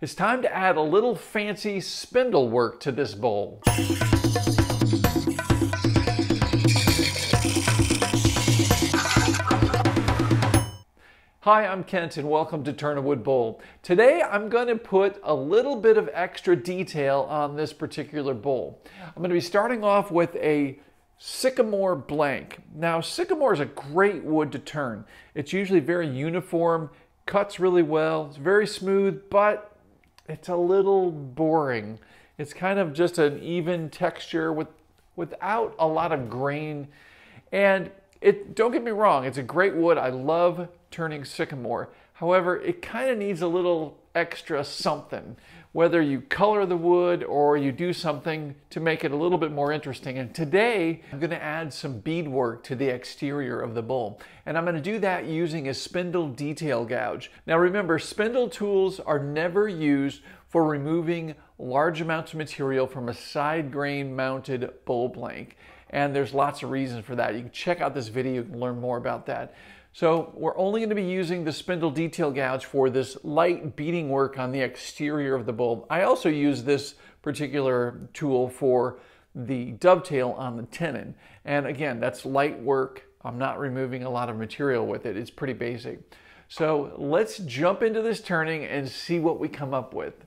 It's time to add a little fancy spindle work to this bowl. Hi, I'm Kent and welcome to Turn a Wood Bowl. Today I'm going to put a little bit of extra detail on this particular bowl. I'm going to be starting off with a sycamore blank. Now, sycamore is a great wood to turn. It's usually very uniform, cuts really well, it's very smooth, but it's a little boring. It's kind of just an even texture without a lot of grain. And don't get me wrong, it's a great wood. I love turning sycamore. However, it kind of needs a little extra something, whether you color the wood or you do something to make it a little bit more interesting. And today, I'm going to add some bead work to the exterior of the bowl. And I'm going to do that using a spindle detail gouge. Now remember, spindle tools are never used for removing large amounts of material from a side grain mounted bowl blank. And there's lots of reasons for that. You can check out this video and learn more about that. So we're only going to be using the spindle detail gouge for this light beading work on the exterior of the bowl. I also use this particular tool for the dovetail on the tenon. And again, that's light work. I'm not removing a lot of material with it. It's pretty basic. So let's jump into this turning and see what we come up with.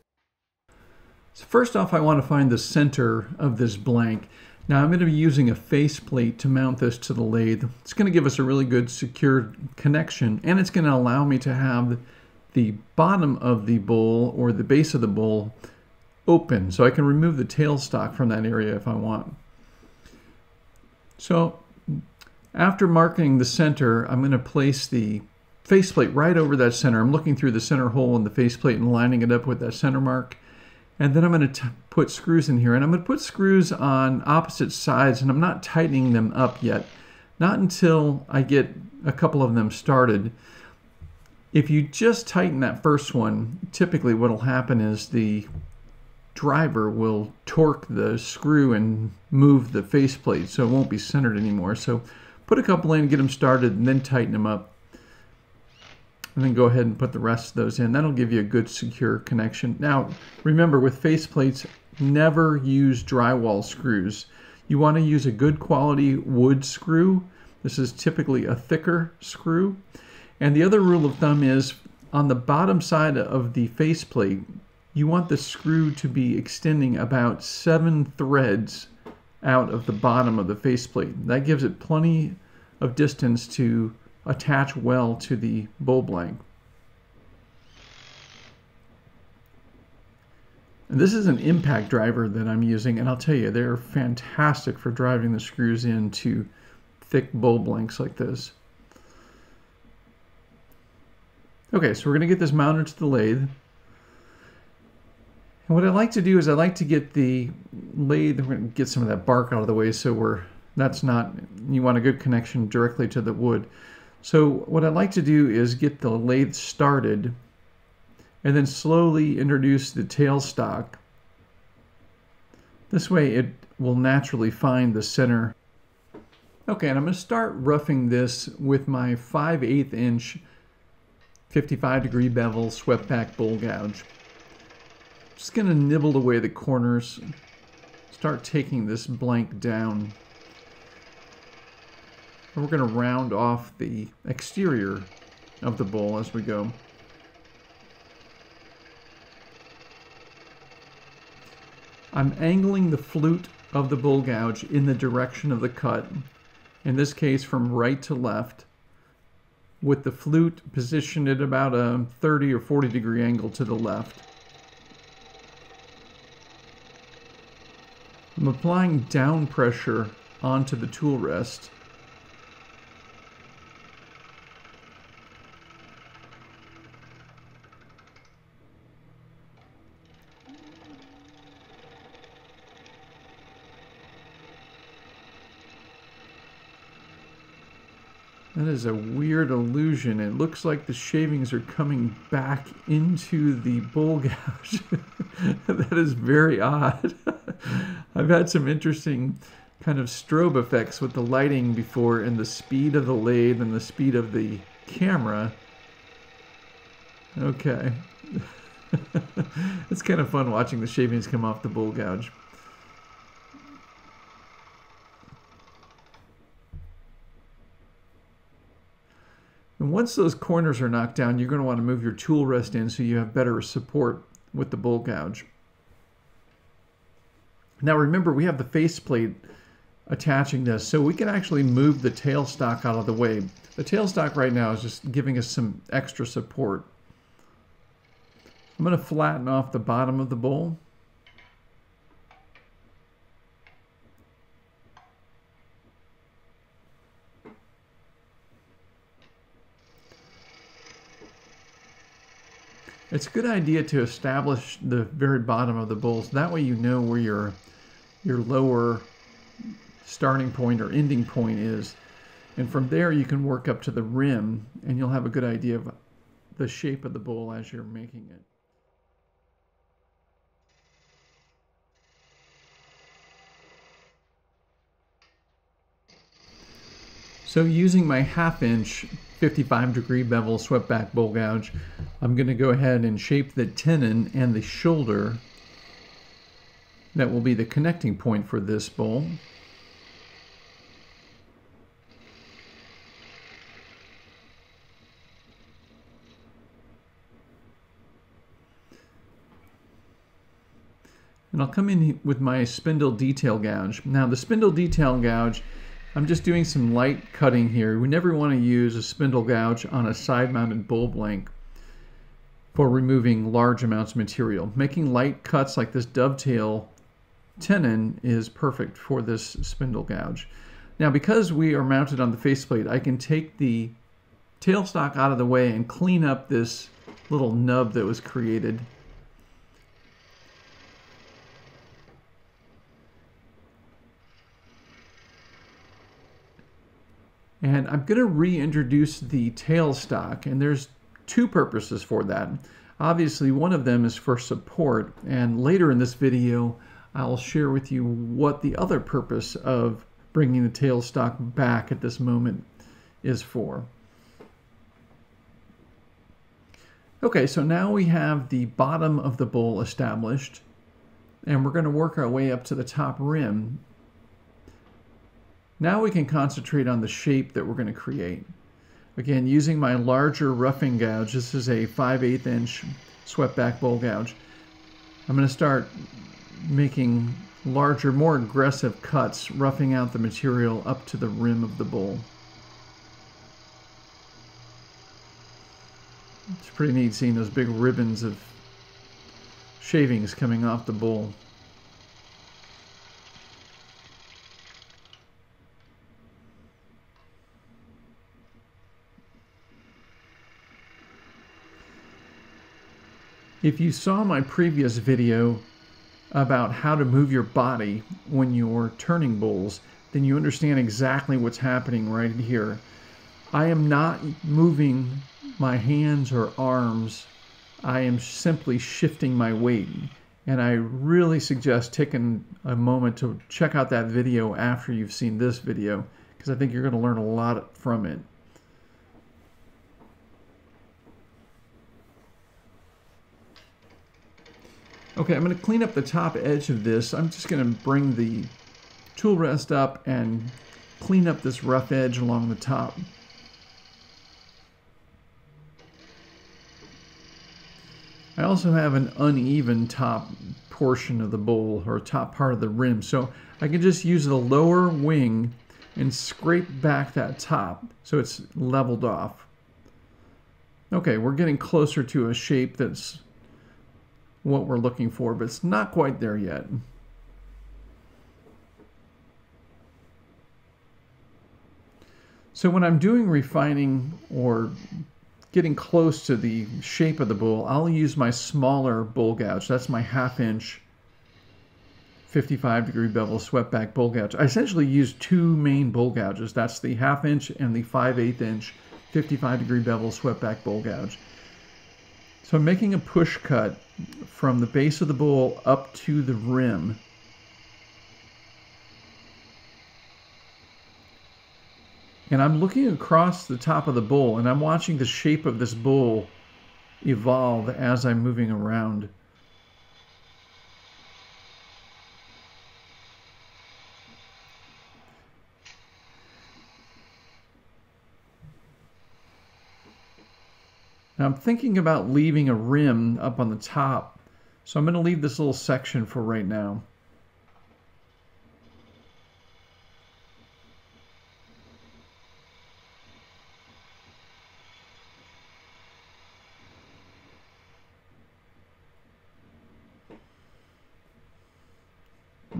So first off, I want to find the center of this blank. Now I'm going to be using a faceplate to mount this to the lathe. It's going to give us a really good secure connection, and it's going to allow me to have the bottom of the bowl or the base of the bowl open, so I can remove the tailstock from that area if I want. So after marking the center, I'm going to place the faceplate right over that center. I'm looking through the center hole in the faceplate and lining it up with that center mark. And then I'm going to put screws in here, and I'm going to put screws on opposite sides, and I'm not tightening them up yet. Not until I get a couple of them started. If you just tighten that first one, typically what will happen is the driver will torque the screw and move the faceplate, so it won't be centered anymore. So put a couple in, get them started, and then tighten them up. And then go ahead and put the rest of those in. That'll give you a good secure connection. Now, remember with faceplates, never use drywall screws. You want to use a good quality wood screw. This is typically a thicker screw. And the other rule of thumb is on the bottom side of the faceplate, you want the screw to be extending about 7 threads out of the bottom of the faceplate. That gives it plenty of distance to attach well to the bowl blank. And this is an impact driver that I'm using, and I'll tell you, they're fantastic for driving the screws into thick bowl blanks like this. Okay, so we're going to get this mounted to the lathe. And what I like to do is I like to get the lathe, we're going to get some of that bark out of the way so that's not, you want a good connection directly to the wood. So what I like to do is get the lathe started and then slowly introduce the tailstock. This way it will naturally find the center. Okay, and I'm going to start roughing this with my 5/8 inch 55-degree bevel swept back bowl gouge. Just going to nibble away the corners, start taking this blank down. And we're going to round off the exterior of the bowl as we go. I'm angling the flute of the bowl gouge in the direction of the cut, in this case from right to left, with the flute positioned at about a 30 or 40 degree angle to the left. I'm applying down pressure onto the tool rest. That is a weird illusion. It looks like the shavings are coming back into the bowl gouge. That is very odd. I've had some interesting kind of strobe effects with the lighting before, and the speed of the lathe and the speed of the camera. Okay. It's kind of fun watching the shavings come off the bowl gouge. And once those corners are knocked down, you're going to want to move your tool rest in so you have better support with the bowl gouge. Now remember, we have the faceplate attaching this, so we can actually move the tailstock out of the way. The tailstock right now is just giving us some extra support. I'm going to flatten off the bottom of the bowl. It's a good idea to establish the very bottom of the bowl, so that way you know where your lower starting point or ending point is. And from there you can work up to the rim and you'll have a good idea of the shape of the bowl as you're making it. So using my 1/2 inch 55-degree bevel swept back bowl gouge, I'm going to go ahead and shape the tenon and the shoulder that will be the connecting point for this bowl. And I'll come in with my spindle detail gouge. Now the spindle detail gouge, I'm just doing some light cutting here. We never want to use a spindle gouge on a side-mounted bowl blank for removing large amounts of material. Making light cuts like this dovetail tenon is perfect for this spindle gouge. Now because we are mounted on the faceplate, I can take the tailstock out of the way and clean up this little nub that was created. And I'm going to reintroduce the tailstock, and there's two purposes for that. Obviously, one of them is for support, and later in this video, I'll share with you what the other purpose of bringing the tailstock back at this moment is for. Okay, so now we have the bottom of the bowl established, and we're going to work our way up to the top rim. Now we can concentrate on the shape that we're going to create. Again, using my larger roughing gouge, this is a 5/8 inch swept back bowl gouge. I'm going to start making larger, more aggressive cuts, roughing out the material up to the rim of the bowl. It's pretty neat seeing those big ribbons of shavings coming off the bowl. If you saw my previous video about how to move your body when you're turning bowls, then you understand exactly what's happening right here. I am not moving my hands or arms. I am simply shifting my weight. And I really suggest taking a moment to check out that video after you've seen this video, because I think you're going to learn a lot from it. Okay, I'm going to clean up the top edge of this. I'm just going to bring the tool rest up and clean up this rough edge along the top. I also have an uneven top portion of the bowl, or top part of the rim, so I can just use the lower wing and scrape back that top so it's leveled off. Okay, we're getting closer to a shape that's what we're looking for, but it's not quite there yet. So when I'm doing refining or getting close to the shape of the bowl, I'll use my smaller bowl gouge. That's my 1/2 inch 55-degree bevel swept back bowl gouge. I essentially use two main bowl gouges. That's the 1/2 inch and the 5/8 inch 55-degree bevel swept back bowl gouge. So I'm making a push cut from the base of the bowl up to the rim. And I'm looking across the top of the bowl, and I'm watching the shape of this bowl evolve as I'm moving around Now I'm thinking about leaving a rim up on the top, so I'm going to leave this little section for right now.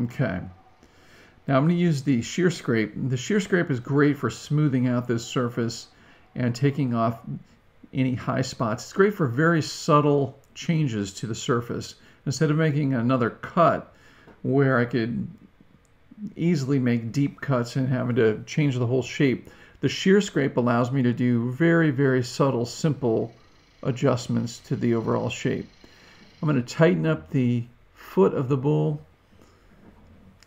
Okay. Now I'm going to use the Shear Scrape. The Shear Scrape is great for smoothing out this surface and taking off any high spots. It's great for very subtle changes to the surface. Instead of making another cut where I could easily make deep cuts and having to change the whole shape, the Shear Scrape allows me to do very, very subtle, simple adjustments to the overall shape. I'm going to tighten up the foot of the bowl,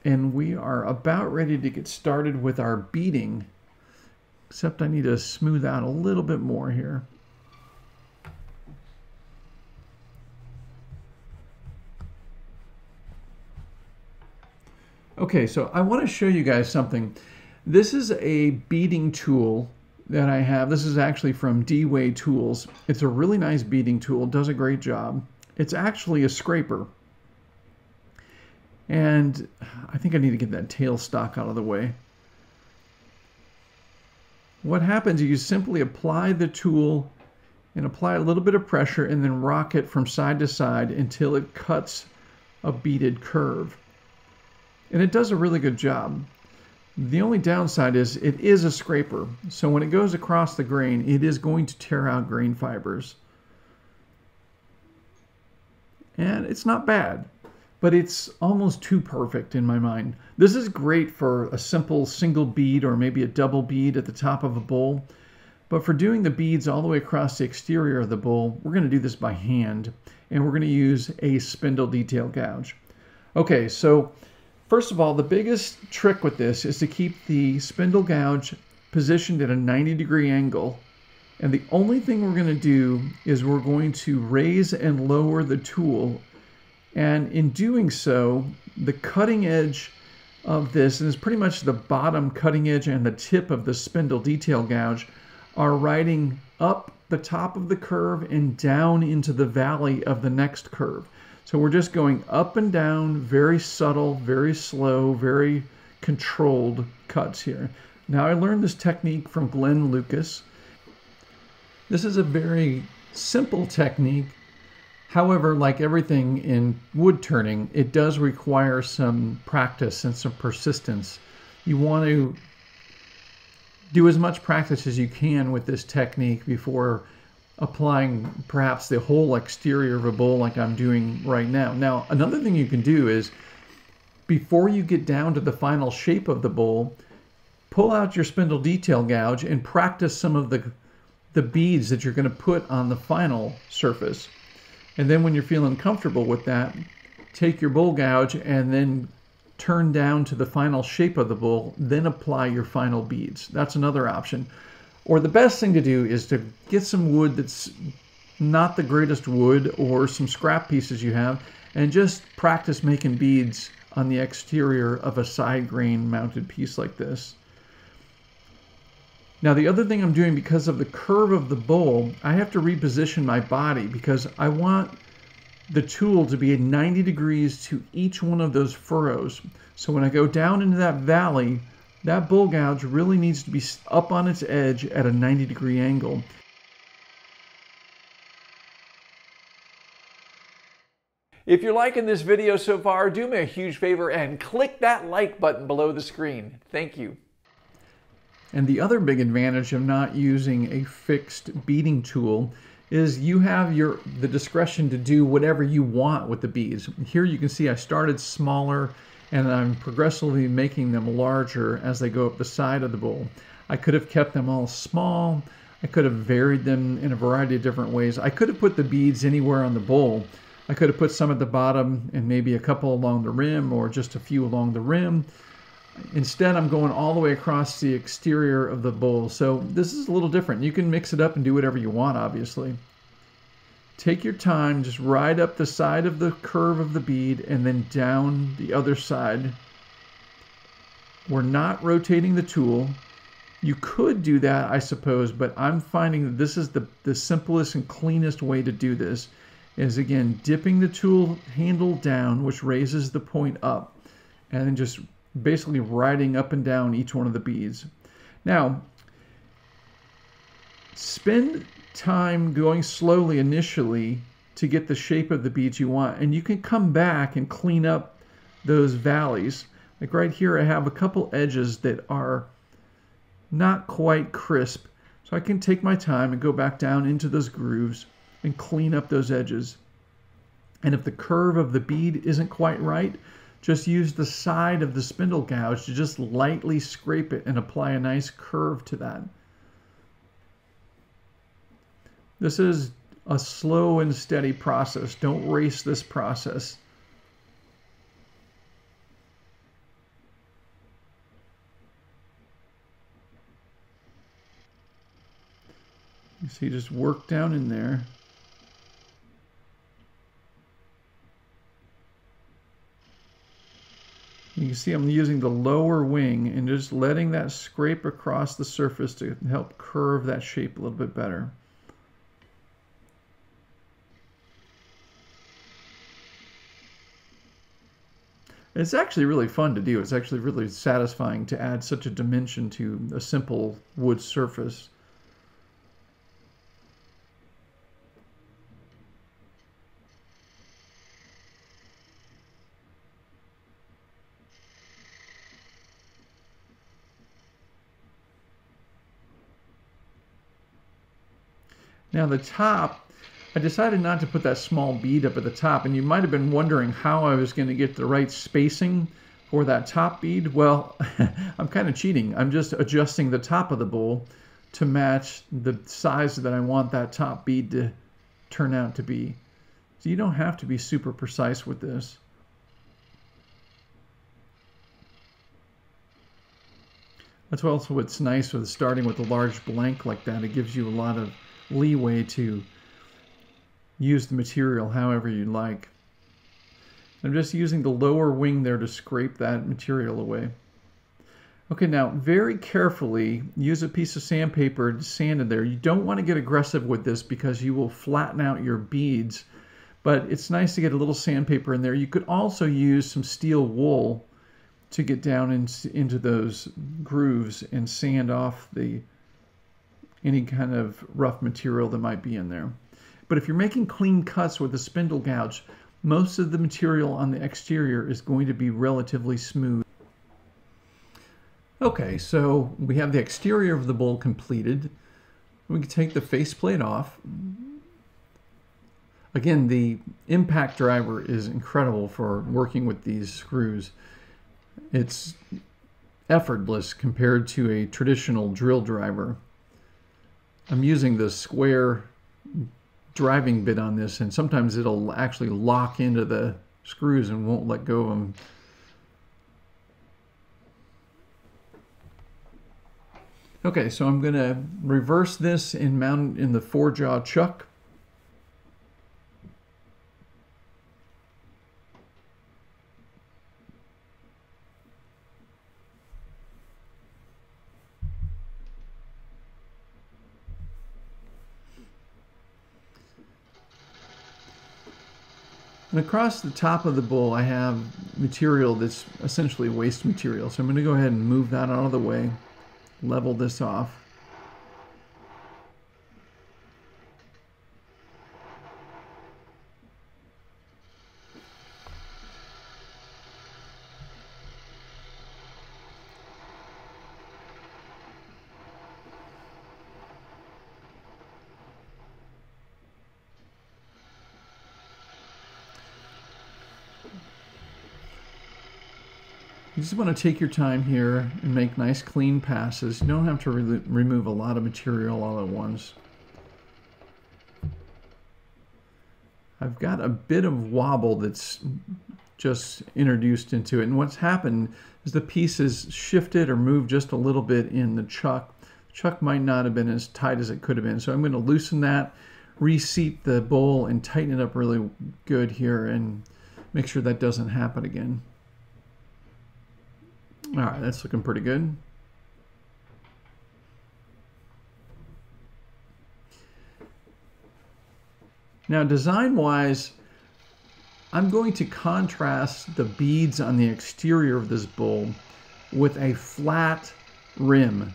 and we are about ready to get started with our beading, except I need to smooth out a little bit more here. Okay, so I want to show you guys something. This is a beading tool that I have. This is actually from D-Way Tools. It's a really nice beading tool, does a great job. It's actually a scraper. And I think I need to get that tailstock out of the way. What happens is you simply apply the tool and apply a little bit of pressure and then rock it from side to side until it cuts a beaded curve. And it does a really good job. The only downside is it is a scraper. So when it goes across the grain, it is going to tear out grain fibers. And it's not bad, but it's almost too perfect in my mind. This is great for a simple single bead or maybe a double bead at the top of a bowl. But for doing the beads all the way across the exterior of the bowl, we're going to do this by hand. And we're going to use a spindle detail gouge. Okay, so first of all, the biggest trick with this is to keep the spindle gouge positioned at a 90-degree angle. And the only thing we're going to do is we're going to raise and lower the tool. And in doing so, the cutting edge of this, and it's pretty much the bottom cutting edge and the tip of the spindle detail gouge, are riding up the top of the curve and down into the valley of the next curve. So we're just going up and down, very subtle, very slow, very controlled cuts here. Now I learned this technique from Glenn Lucas. This is a very simple technique. However, like everything in wood turning, it does require some practice and some persistence. You want to do as much practice as you can with this technique before applying perhaps the whole exterior of a bowl like I'm doing right now. Now, another thing you can do is, before you get down to the final shape of the bowl, pull out your spindle detail gouge and practice some of the beads that you're going to put on the final surface. And then when you're feeling comfortable with that, take your bowl gouge and then turn down to the final shape of the bowl, then apply your final beads. That's another option. Or the best thing to do is to get some wood that's not the greatest wood, or some scrap pieces you have, and just practice making beads on the exterior of a side grain mounted piece like this. Now the other thing I'm doing, because of the curve of the bowl, I have to reposition my body because I want the tool to be at 90 degrees to each one of those furrows. So when I go down into that valley, that bowl gouge really needs to be up on its edge at a 90-degree angle. If you're liking this video so far, do me a huge favor and click that like button below the screen. Thank you. And the other big advantage of not using a fixed beading tool is you have the discretion to do whatever you want with the beads. Here you can see I started smaller and I'm progressively making them larger as they go up the side of the bowl. I could have kept them all small. I could have varied them in a variety of different ways. I could have put the beads anywhere on the bowl. I could have put some at the bottom and maybe a couple along the rim, or just a few along the rim. Instead, I'm going all the way across the exterior of the bowl. So this is a little different. You can mix it up and do whatever you want, obviously. Take your time, just ride up the side of the curve of the bead and then down the other side. We're not rotating the tool. You could do that, I suppose, but I'm finding that this is the simplest and cleanest way to do this, is again, dipping the tool handle down, which raises the point up, and then just basically riding up and down each one of the beads. Now, spend time going slowly initially to get the shape of the beads you want, and you can come back and clean up those valleys. Like right here, I have a couple edges that are not quite crisp, so I can take my time and go back down into those grooves and clean up those edges. And if the curve of the bead isn't quite right, just use the side of the spindle gouge to just lightly scrape it and apply a nice curve to that. This is a slow and steady process. Don't race this process. You see, just work down in there. You can see I'm using the lower wing and just letting that scrape across the surface to help curve that shape a little bit better. It's actually really fun to do. It's actually really satisfying to add such a dimension to a simple wood surface. Now the top, I decided not to put that small bead up at the top, and you might have been wondering how I was going to get the right spacing for that top bead. Well, I'm kind of cheating. I'm just adjusting the top of the bowl to match the size that I want that top bead to turn out to be. So you don't have to be super precise with this. That's also what's nice with starting with a large blank like that. It gives you a lot of leeway to use the material however you like. I'm just using the lower wing there to scrape that material away. Okay, now very carefully use a piece of sandpaper to sand in there. You don't want to get aggressive with this because you will flatten out your beads, but it's nice to get a little sandpaper in there. You could also use some steel wool to get down into those grooves and sand off any kind of rough material that might be in there. But if you're making clean cuts with a spindle gouge, most of the material on the exterior is going to be relatively smooth. Okay, so we have the exterior of the bowl completed. We can take the faceplate off. Again, the impact driver is incredible for working with these screws. It's effortless compared to a traditional drill driver. I'm using the square driving bit on this, and sometimes it'll actually lock into the screws and won't let go of them. Okay, so I'm going to reverse this and mount it in the 4-jaw chuck. And across the top of the bowl, I have material that's essentially waste material. So I'm going to go ahead and move that out of the way, level this off. You just want to take your time here and make nice clean passes. You don't have to remove a lot of material all at once. I've got a bit of wobble that's just introduced into it, and what's happened is the piece has shifted or moved just a little bit in the chuck. The chuck might not have been as tight as it could have been, so I'm going to loosen that, reseat the bowl, and tighten it up really good here and make sure that doesn't happen again. All right, that's looking pretty good. Now, design-wise, I'm going to contrast the beads on the exterior of this bowl with a flat rim.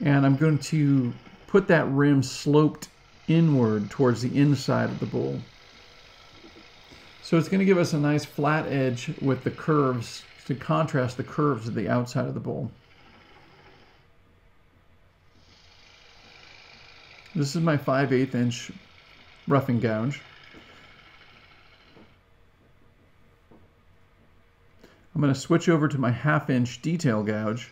And I'm going to put that rim sloped inward towards the inside of the bowl. So it's going to give us a nice flat edge with the curves to contrast the curves of the outside of the bowl. This is my 5/8 inch roughing gouge. I'm going to switch over to my 1/2 inch detail gouge.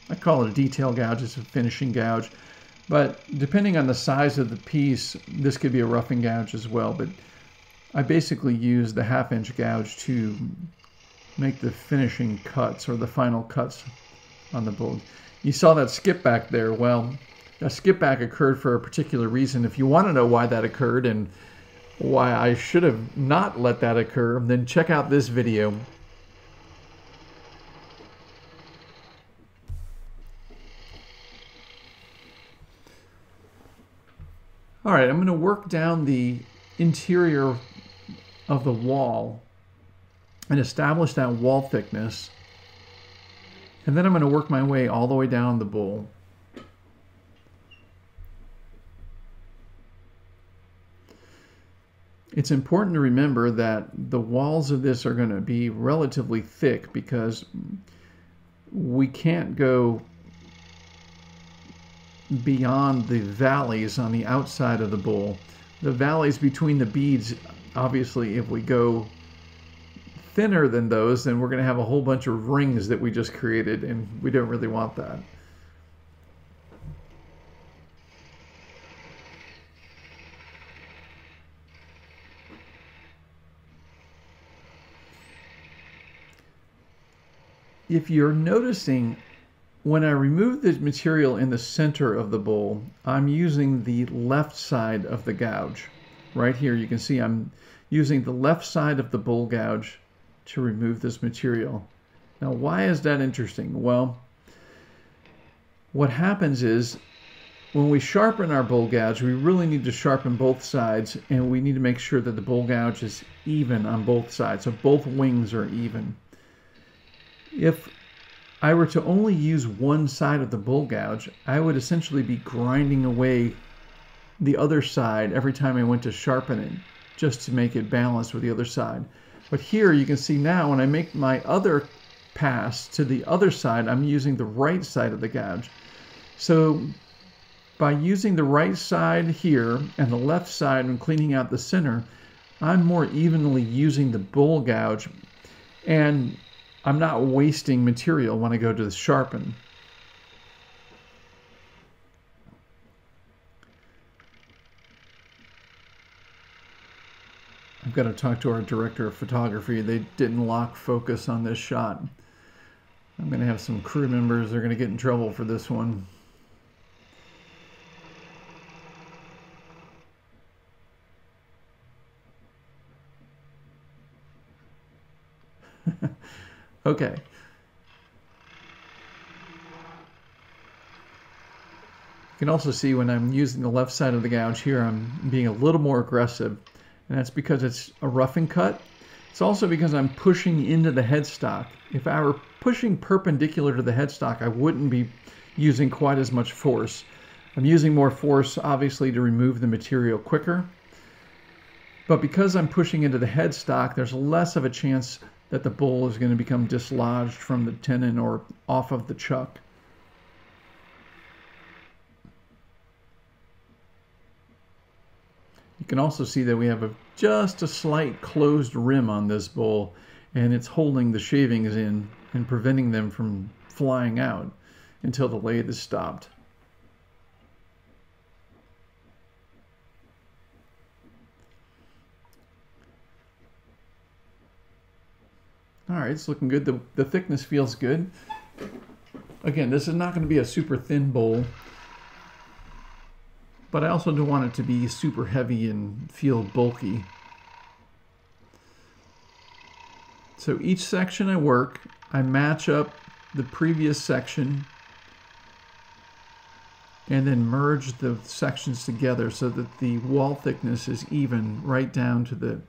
I call it a detail gouge, it's a finishing gouge. But depending on the size of the piece, this could be a roughing gouge as well. But I basically use the 1/2 inch gouge to make the finishing cuts or the final cuts on the bowl. You saw that skip back there. Well, that skip back occurred for a particular reason. If you want to know why that occurred and why I should have not let that occur, then check out this video. All right, I'm going to work down the interior of the wall and establish that wall thickness. And then I'm going to work my way all the way down the bowl. It's important to remember that the walls of this are going to be relatively thick because we can't go beyond the valleys on the outside of the bowl. The valleys between the beads, obviously, if we go thinner than those, then we're going to have a whole bunch of rings that we just created, and we don't really want that. If you're noticing, when I remove the material in the center of the bowl, I'm using the left side of the gouge. Right here you can see I'm using the left side of the bowl gouge to remove this material. Now, why is that interesting? Well, what happens is when we sharpen our bowl gouge, we really need to sharpen both sides, and we need to make sure that the bowl gouge is even on both sides, so both wings are even. If I were to only use one side of the bowl gouge, I would essentially be grinding away the other side every time I went to sharpen it, just to make it balanced with the other side. But here you can see now when I make my other pass to the other side, I'm using the right side of the gouge. So by using the right side here and the left side and cleaning out the center, I'm more evenly using the bowl gouge, and I'm not wasting material when I go to sharpen. I've got to talk to our director of photography. They didn't lock focus on this shot. I'm going to have some crew members that are going to get in trouble for this one. Okay. You can also see when I'm using the left side of the gouge here, I'm being a little more aggressive. And that's because it's a roughing cut. It's also because I'm pushing into the headstock. If I were pushing perpendicular to the headstock, I wouldn't be using quite as much force. I'm using more force, obviously, to remove the material quicker. But because I'm pushing into the headstock, there's less of a chance that the bowl is going to become dislodged from the tenon or off of the chuck. You can also see that we have just a slight closed rim on this bowl, and it's holding the shavings in and preventing them from flying out until the lathe is stopped. All right, it's looking good. The thickness feels good. Again, this is not going to be a super thin bowl, but I also don't want it to be super heavy and feel bulky. So each section I work, I match up the previous section and then merge the sections together so that the wall thickness is even right down to the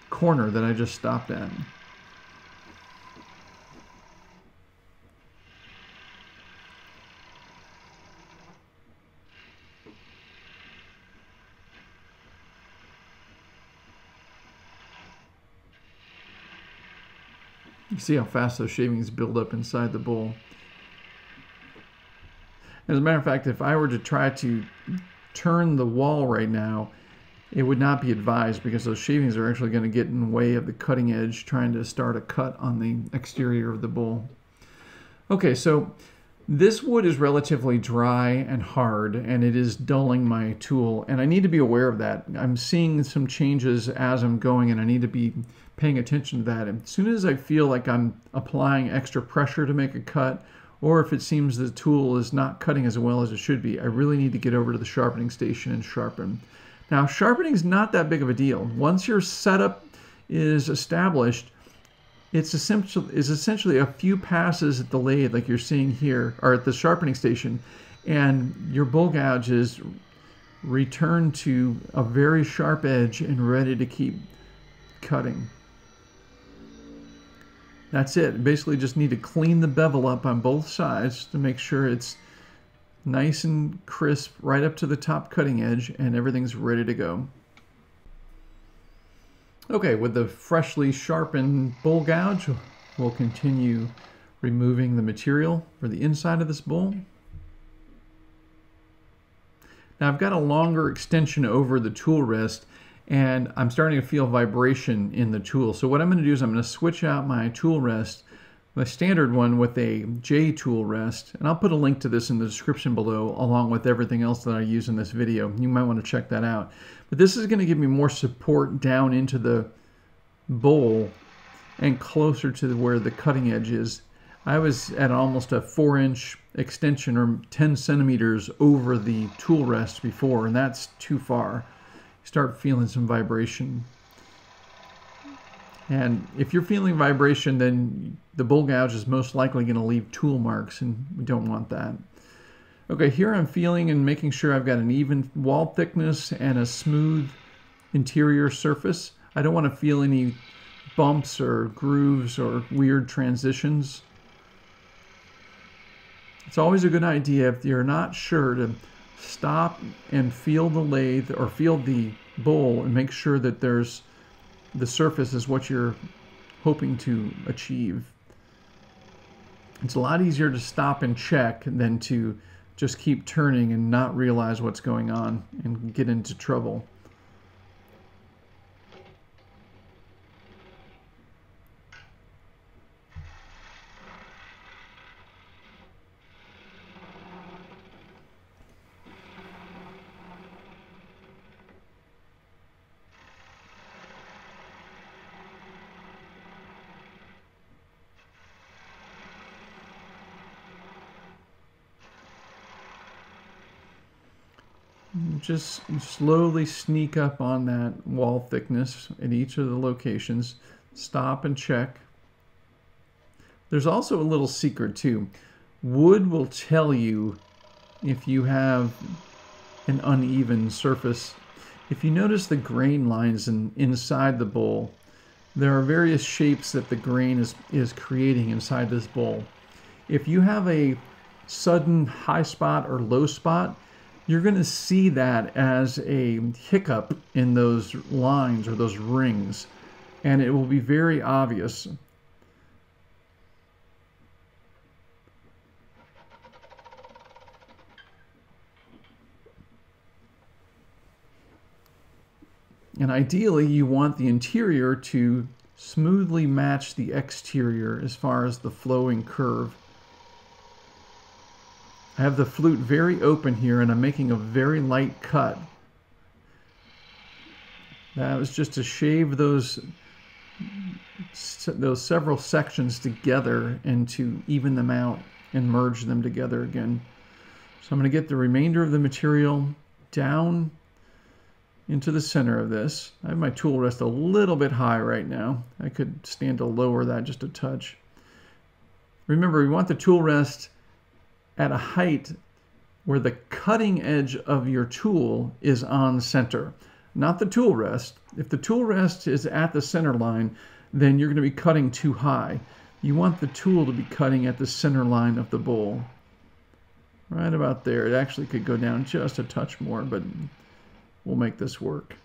corner that I just stopped at. You see how fast those shavings build up inside the bowl. As a matter of fact, if I were to try to turn the wall right now, it would not be advised because those shavings are actually going to get in the way of the cutting edge trying to start a cut on the exterior of the bowl. Okay, so this wood is relatively dry and hard, and it is dulling my tool, and I need to be aware of that. I'm seeing some changes as I'm going, and I need to be paying attention to that. As soon as I feel like I'm applying extra pressure to make a cut, or if it seems the tool is not cutting as well as it should be, I really need to get over to the sharpening station and sharpen. Now, sharpening is not that big of a deal. Once your setup is established, it's essentially a few passes at the lathe like you're seeing here, or at the sharpening station, and your bowl gouge is returned to a very sharp edge and ready to keep cutting. That's it. Basically just need to clean the bevel up on both sides to make sure it's nice and crisp right up to the top cutting edge, and everything's ready to go. Okay, with the freshly sharpened bowl gouge, we'll continue removing the material for the inside of this bowl. Now I've got a longer extension over the tool rest, and I'm starting to feel vibration in the tool. So what I'm going to do is I'm going to switch out my tool rest, my standard one, with a J tool rest, and I'll put a link to this in the description below along with everything else that I use in this video. You might want to check that out. But this is going to give me more support down into the bowl and closer to where the cutting edge is. I was at almost a 4-inch extension, or 10 centimeters over the tool rest before, and that's too far. Start feeling some vibration. And if you're feeling vibration, then the bowl gouge is most likely going to leave tool marks, and we don't want that. Okay, here I'm feeling and making sure I've got an even wall thickness and a smooth interior surface. I don't want to feel any bumps or grooves or weird transitions. It's always a good idea, if you're not sure, to stop and feel the lathe or feel the bowl and make sure that the surface is what you're hoping to achieve. It's a lot easier to stop and check than to just keep turning and not realize what's going on and get into trouble. Just slowly sneak up on that wall thickness at each of the locations. Stop and check. There's also a little secret too. Wood will tell you if you have an uneven surface. If you notice the grain lines inside the bowl, there are various shapes that the grain is creating inside this bowl. If you have a sudden high spot or low spot, you're going to see that as a hiccup in those lines or those rings, and it will be very obvious. And ideally, you want the interior to smoothly match the exterior as far as the flowing curve. I have the flute very open here, and I'm making a very light cut. That was just to shave those several sections together and to even them out and merge them together again. So I'm going to get the remainder of the material down into the center of this. I have my tool rest a little bit high right now. I could stand to lower that just a touch. Remember, we want the tool rest at a height where the cutting edge of your tool is on center, not the tool rest. If the tool rest is at the center line, then you're going to be cutting too high. You want the tool to be cutting at the center line of the bowl. Right about there. It actually could go down just a touch more, but we'll make this work.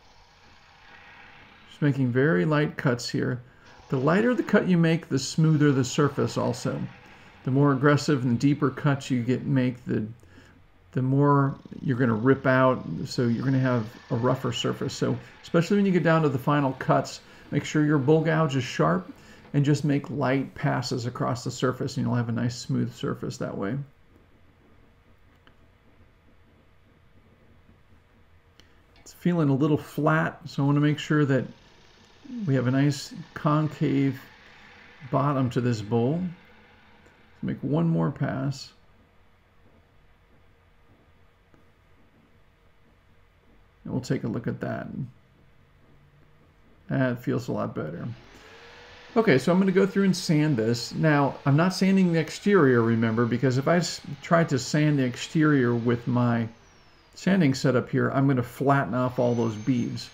Just making very light cuts here. The lighter the cut you make, the smoother the surface also. The more aggressive and deeper cuts you make, the more you're going to rip out, so you're going to have a rougher surface. So especially when you get down to the final cuts, make sure your bowl gouge is sharp and just make light passes across the surface, and you'll have a nice smooth surface that way. It's feeling a little flat, so I want to make sure that we have a nice concave bottom to this bowl. Make one more pass. And we'll take a look at that. That feels a lot better. Okay, so I'm going to go through and sand this. Now, I'm not sanding the exterior, remember, because if I tried to sand the exterior with my sanding setup here, I'm going to flatten off all those beads.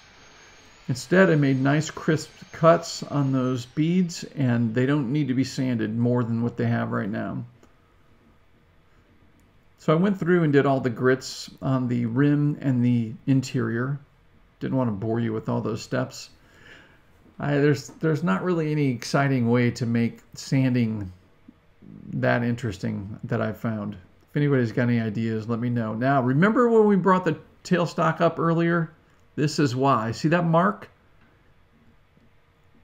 Instead, I made nice crisp cuts on those beads, and they don't need to be sanded more than what they have right now. So I went through and did all the grits on the rim and the interior. Didn't want to bore you with all those steps. There's not really any exciting way to make sanding that interesting that I've found. If anybody's got any ideas, let me know. Now, remember when we brought the tailstock up earlier? This is why. See that mark?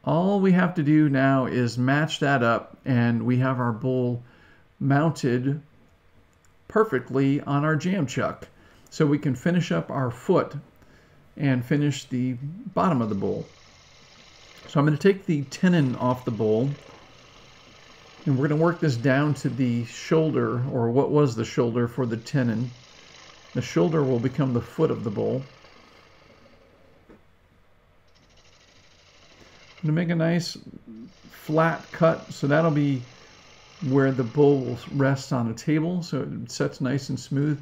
All we have to do now is match that up, and we have our bowl mounted perfectly on our jam chuck. So we can finish up our foot and finish the bottom of the bowl. So I'm going to take the tenon off the bowl, and we're going to work this down to the shoulder, or what was the shoulder for the tenon. The shoulder will become the foot of the bowl. I'm going to make a nice flat cut, so that'll be where the bowl will rest on a table, so it sets nice and smooth.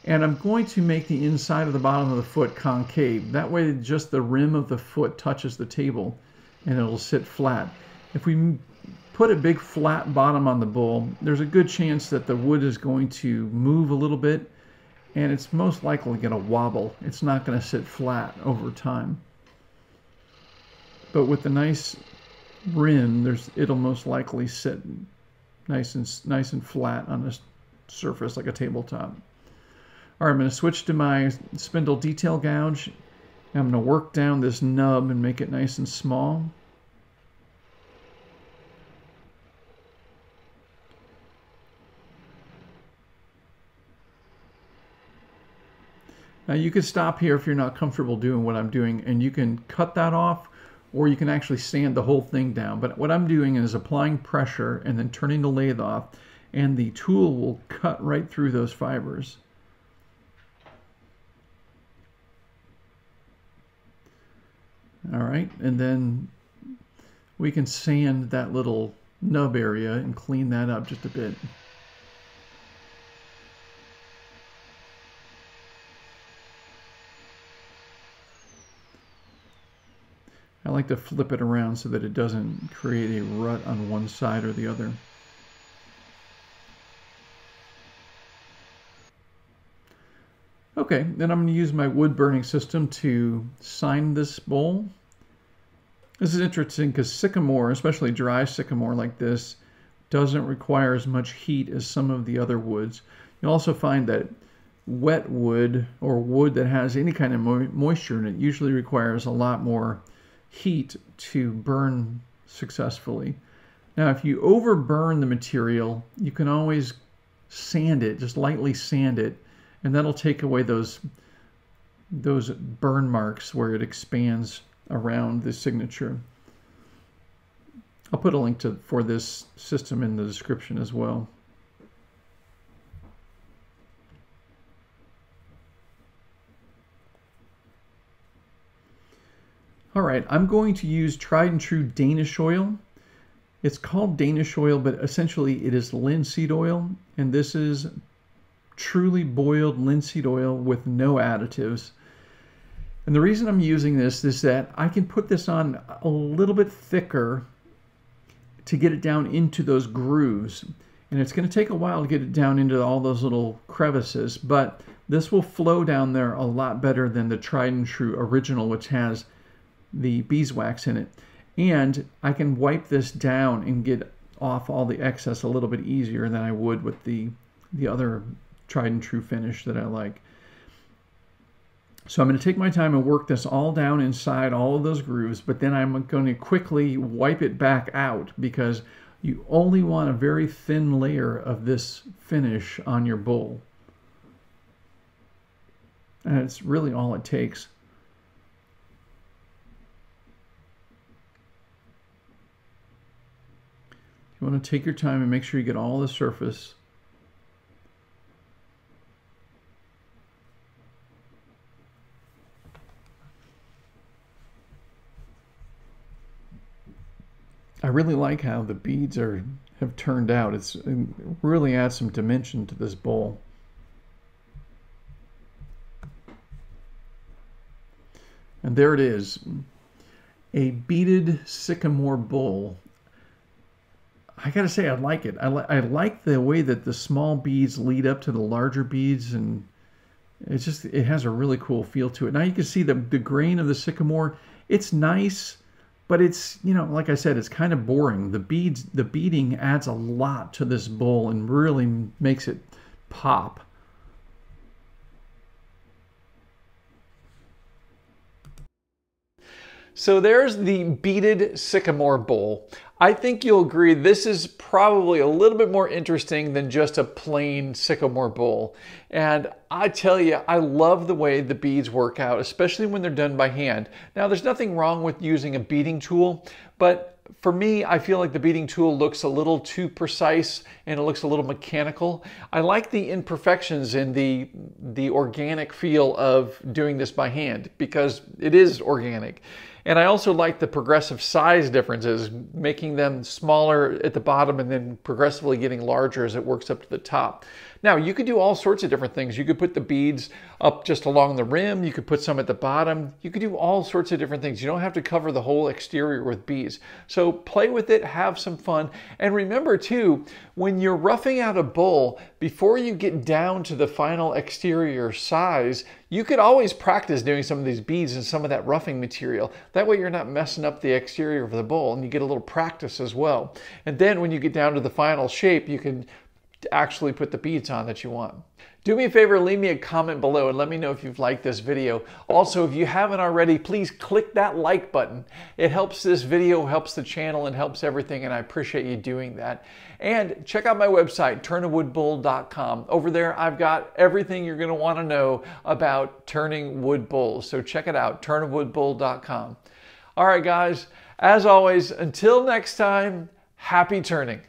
And I'm going to make the inside of the bottom of the foot concave. That way just the rim of the foot touches the table and it'll sit flat. If we put a big flat bottom on the bowl, there's a good chance that the wood is going to move a little bit, and it's most likely going to wobble. It's not going to sit flat over time. But with the nice rim, it'll most likely sit nice and flat on this surface like a tabletop. All right, I'm going to switch to my spindle detail gouge. I'm going to work down this nub and make it nice and small. Now you can stop here if you're not comfortable doing what I'm doing, and you can cut that off, or you can actually sand the whole thing down. But what I'm doing is applying pressure and then turning the lathe off, and the tool will cut right through those fibers. All right, and then we can sand that little nub area and clean that up just a bit. I like to flip it around so that it doesn't create a rut on one side or the other. Okay, then I'm going to use my wood burning system to sign this bowl. This is interesting because sycamore, especially dry sycamore like this, doesn't require as much heat as some of the other woods. You'll also find that wet wood, or wood that has any kind of moisture in it, usually requires a lot more heat to burn successful. Now, if you overburn the material, you can always sand it, just lightly sand it, and that'll take away those burn marks where it expands around the signature. I'll put a link for this system in the description as well. All right, I'm going to use tried and true Danish oil. It's called Danish oil, but essentially it is linseed oil, and this is truly boiled linseed oil with no additives. And the reason I'm using this is that I can put this on a little bit thicker to get it down into those grooves. And it's going to take a while to get it down into all those little crevices, but this will flow down there a lot better than the tried and true original, which has the beeswax in it. And I can wipe this down and get off all the excess a little bit easier than I would with the other tried and true finish that I like. So I'm going to take my time and work this all down inside all of those grooves, but then I'm going to quickly wipe it back out because you only want a very thin layer of this finish on your bowl. And it's really all it takes. You want to take your time and make sure you get all the surface. I really like how the beads have turned out. It really adds some dimension to this bowl. And there it is, a beaded sycamore bowl. I gotta say, I like it. I like the way that the small beads lead up to the larger beads, and it has a really cool feel to it. Now you can see the grain of the sycamore. It's nice, but it's, you know, like I said, it's kind of boring. The beading adds a lot to this bowl and really makes it pop. So there's the beaded sycamore bowl. I think you'll agree this is probably a little bit more interesting than just a plain sycamore bowl. And I tell you, I love the way the beads work out, especially when they're done by hand. Now, there's nothing wrong with using a beading tool, but for me, I feel like the beading tool looks a little too precise and it looks a little mechanical. I like the imperfections and the organic feel of doing this by hand because it is organic. And I also like the progressive size differences, making them smaller at the bottom and then progressively getting larger as it works up to the top. Now, you could do all sorts of different things. You could put the beads up just along the rim. You could put some at the bottom. You could do all sorts of different things. You don't have to cover the whole exterior with beads. So play with it, have some fun. And remember too, when you're roughing out a bowl, before you get down to the final exterior size, you could always practice doing some of these beads and some of that roughing material. That way you're not messing up the exterior of the bowl and you get a little practice as well. And then when you get down to the final shape, you can actually put the beads on that you want. Do me a favor, leave me a comment below and let me know if you've liked this video. Also, if you haven't already, please click that like button. It helps this video, helps the channel, and helps everything, and I appreciate you doing that. And check out my website, turnawoodbowl.com. Over there, I've got everything you're going to want to know about turning wood bowls. So check it out, turnawoodbowl.com. All right, guys, as always, until next time, happy turning.